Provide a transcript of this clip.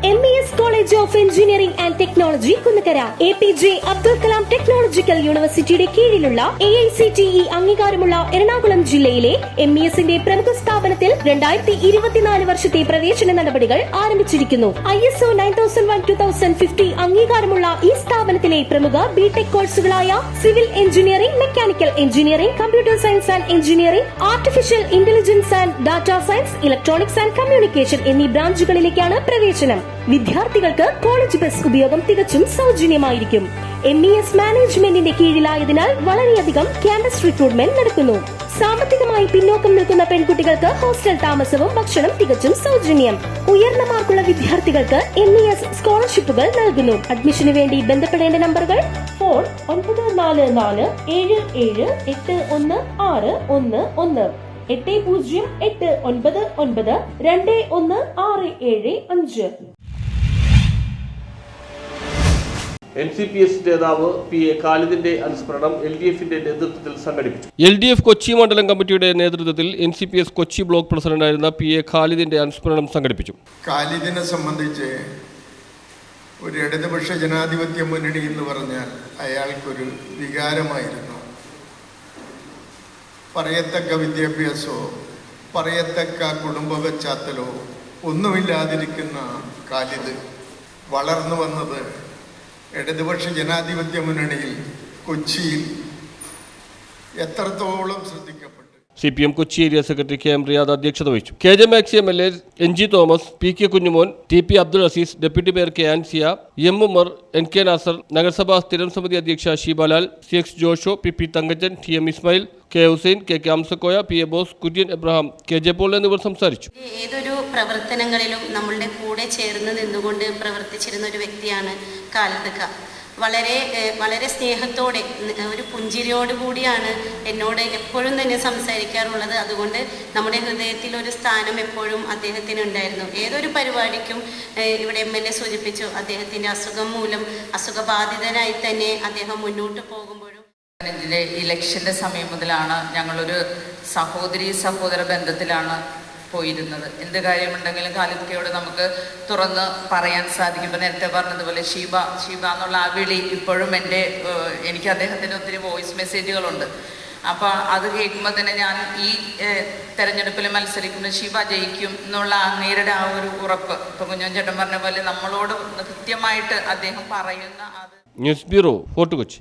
MES College of Engineering and Technology Kunnakkara APJ Abdul Kalam technological യൂണിവേഴ്സിറ്റിയുടെ കീഴിലുള്ള AICTE അംഗീകാരമുള്ള എറണാകുളം ജില്ലയിലെ MESന്റെ പ്രമുഖ സ്ഥാപനത്തിൽ 2024 വർഷത്തെ പ്രവേശന നടപടികൾ ആരംഭിച്ചിരിക്കുന്നു. ISO 9001:2050 അംഗീകാരമുള്ള ഈ സ്ഥാപനത്തിലെ പ്രമുഖ ബിടെക് കോഴ്സുകളായ civil engineering, mechanical engineering, computer science and engineering, artificial intelligence and data science, electronics and communication എന്നീ ബ്രാഞ്ചുകളിലേക്കാണ് പ്രവേശനം. വിദ്യാർത്ഥികൾക്ക് കോളേജ് ബസ് ഉപയോഗം തികച്ചും സൗജന്യമായിരിക്കും. MES മാനേജ്മെന്റിന്റെ കീഴിലായതിനാൽ വളരെയധികം ക്യാമ്പസ് റിക്രൂട്ട്മെന്റ് നടക്കുന്നു. സാമ്പത്തികമായി പിന്നോക്കം നിൽക്കുന്ന പെൺകുട്ടികൾക്ക് ഹോസ്റ്റൽ താമസവും ഭക്ഷണം തികച്ചും സൗജന്യം. ഉയർന്ന മാർക്കുള്ള വിദ്യാർത്ഥികൾക്ക് MES സ്കോളർഷിപ്പുകൾ നൽകുന്നു. അഡ്മിഷന് വേണ്ടി ബന്ധപ്പെടേണ്ട നമ്പറുകൾ: ഫോൺ 9444781611, 8089921675. NCPS നേതാവ് PA ഖാലിദിന്റെ അനുസ്മരണം LDFന്റെ നേതൃത്വത്തിൽ സംഘടിപ്പിച്ചു. LDF കൊച്ചി മണ്ഡലം കമ്മിറ്റിയുടെ നേതൃത്വത്തിൽ NCPS കൊച്ചി ബ്ലോക്ക് പ്രസിഡന്റായിരുന്ന PA ഖാലിദിന്റെ അനുസ്മരണം സംഘടിപ്പിച്ചു. ഖാലിദിനെ സംബന്ധിച്ച് ഒരു ഇടതുപക്ഷ ജനാധിപത്യ മുന്നണി എന്ന് പറഞ്ഞാൽ അയാൾക്കൊരു വികാരമായിരുന്നു. പറയത്തക്ക വിദ്യാഭ്യാസമോ പറയത്തക്ക കുടുംബ പശ്ചാത്തലോ ഒന്നുമില്ലാതിരിക്കുന്ന ഖാലിദ് വളർന്നു വന്നത് ഇടതുപക്ഷ ജനാധിപത്യ മുന്നണിയിൽ കൊച്ചിയിൽ എത്രത്തോളം ശ്രദ്ധിക്കപ്പെട്ടു. CPM Kochi area secretary KM Riyad അധ്യക്ഷത വഹിച്ചു. KJ Maxi MLA, NG Thomas, PK Kunjumon, TP Abdul Azeez, deputy mayor KA Ansiya, M Umar, NK Nasar, നഗരസഭാ സ്ഥിരം സമിതി അധ്യക്ഷ Sheebalal, CX Josho, PP Thankachan, TM Ismail, K Hussain, KK Amsakoya, PA Bose, Kurian Abraham, KJ Paul എന്നിവർ സംസാരിച്ചു. ഏതൊരു പ്രവർത്തനങ്ങളിലും നമ്മളുടെ കൂടെ ചേർന്ന് നിന്നുകൊണ്ട് പ്രവർത്തിച്ചിരുന്ന ഒരു വ്യക്തിയാണ് ഖാലിദ് ഖാൻ. വളരെ സ്നേഹത്തോടെ, ഒരു പുഞ്ചിരിയോട് കൂടിയാണ് എന്നോട് എപ്പോഴും തന്നെ സംസാരിക്കാറുള്ളത്. അതുകൊണ്ട് നമ്മുടെ ഹൃദയത്തിൽ ഒരു സ്ഥാനം എപ്പോഴും അദ്ദേഹത്തിന് ഉണ്ടായിരുന്നു. ഏതൊരു പരിപാടിക്കും ഇവിടെ MLA സൂചിപ്പിച്ചു, അദ്ദേഹത്തിൻ്റെ അസുഖം മൂലം അസുഖബാധിതനായി തന്നെ അദ്ദേഹം മുന്നോട്ട് പോകുമ്പോഴും ഇലക്ഷൻ്റെ സമയം മുതലാണ് ഞങ്ങളൊരു സഹോദര ബന്ധത്തിലാണ് പോയിരുന്നത്. എന്ത് കാര്യമുണ്ടെങ്കിലും ഖാലിദ്ക്കയോട് നമുക്ക് തുറന്ന് പറയാൻ സാധിക്കും. ഇപ്പോൾ നേരത്തെ പറഞ്ഞതുപോലെ ഷീബ എന്നുള്ള ആ വിളി ഇപ്പോഴും എനിക്ക് അദ്ദേഹത്തിൻ്റെ ഒത്തിരി വോയിസ് മെസ്സേജുകളുണ്ട്. അപ്പോൾ അത് കേൾക്കുമ്പോൾ തന്നെ ഞാൻ ഈ തെരഞ്ഞെടുപ്പിൽ മത്സരിക്കുമ്പോൾ ഷീബ ജയിക്കും എന്നുള്ള അങ്ങേരുടെ ആ ഒരു ഉറപ്പ്, ഇപ്പോൾ കുഞ്ഞൻ ചേട്ടൻ പറഞ്ഞ പോലെ നമ്മളോട് കൃത്യമായിട്ട് അദ്ദേഹം പറയുന്ന അത്. News bureau, fort Kochi.